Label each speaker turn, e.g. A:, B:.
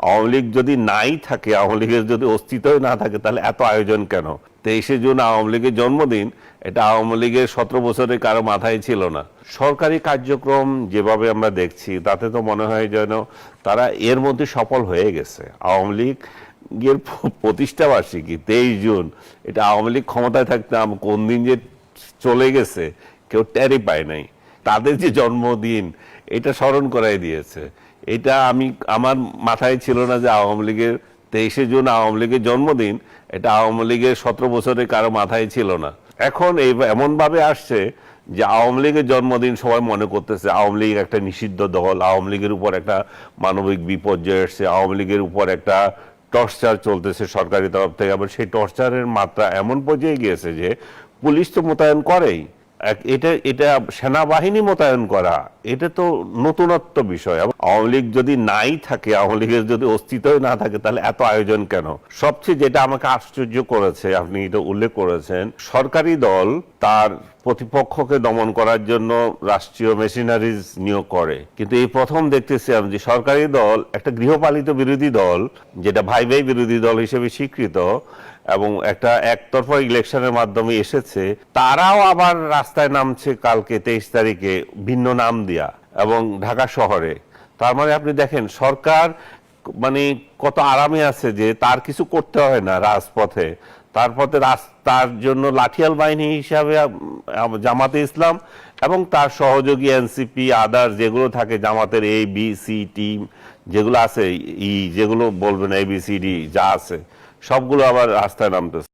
A: আওয়ামী লীগ যদি নাই থাকে, আওয়ামী লীগের যদি অস্তিত্বই না থাকে, তাহলে এত আয়োজন কেন? 23শে জুন আওয়ামী লীগের জন্মদিন, এটা আওয়ামী লীগের 17 বছরের কারো মাথায় ছিল না। সরকারি কার্যক্রম যেভাবে আমরা দেখছি, তাতে তো মনে হয় যেন তারা এর মধ্যে সফল হয়ে গেছে। আওয়ামী লীগের প্রতিষ্ঠা বার্ষিকী 23 জুন, এটা আওয়ামী লীগ ক্ষমতায় থাকতাম কোন দিন যে চলে গেছে কেউ টেরই পায় নাই। তাদের যে জন্মদিন, এটা স্মরণ করাই দিয়েছে। এটা আমার মাথায় ছিল না যে আওয়ামী লীগের 23শে জুন আওয়ামী লীগের জন্মদিন, এটা আওয়ামী লীগের 17 বছরের কারো মাথায় ছিল না। এখন এমন ভাবে আসছে যে আওয়ামী লীগের জন্মদিন সবাই মনে করতেছে আওয়ামী লীগ একটা নিষিদ্ধ দল, আওয়ামী লীগের উপর একটা মানবিক বিপর্যয় আসছে, আওয়ামী লীগের উপর একটা টর্চার চলতেছে সরকারি তরফ থেকে। আবার সেই টর্চারের মাত্রা এমন পর্যায়ে গিয়েছে যে পুলিশ তো মোতায়েন করেই, এটা এটা সেনাবাহিনী মোতায়েন করা, এটা তো নতুনত্ব বিষয়। আওয়ামী লীগ যদি নাই থাকে, আওয়ামী লীগের যদি অস্তিত্বই না থাকে, তাহলে এত আয়োজন কেন? সবচেয়ে যেটা আমাকে আশ্চর্য করেছে, আপনি এটা উল্লেখ করেছেন, সরকারি দল তার প্রতিপক্ষকে দমন করার জন্য রাষ্ট্রীয় মেশিনারিজ নিয়োগ করে, কিন্তু এই প্রথম দেখতেছি আমি যে সরকারি দল একটা গৃহপালিত বিরোধী দল, যেটা ভাই ভাই বিরোধী দল হিসেবে স্বীকৃত এবং একটা একতরফা ইলেকশনের মাধ্যমে এসেছে, তারাও আবার রাস্তায় নামছে কালকে 23 তারিখে ভিন্ন নাম দিয়া এবং ঢাকা শহরে। তার মানে আপনি দেখেন সরকার মানে কত আরামে আছে যে তার কিছু করতে হয় না রাজপথে, তার জন্য লাঠিয়াল বাহিনী হিসাবে জামাতে ইসলাম এবং তার সহযোগী এনসিপি আদার যেগুলো থাকে, জামাতের এ বি সি টিম যেগুলো আছে, যেগুলো বলবেন এ বি সি ডি যা আছে, সবগুলো আবার রাস্তায় নামতেছে।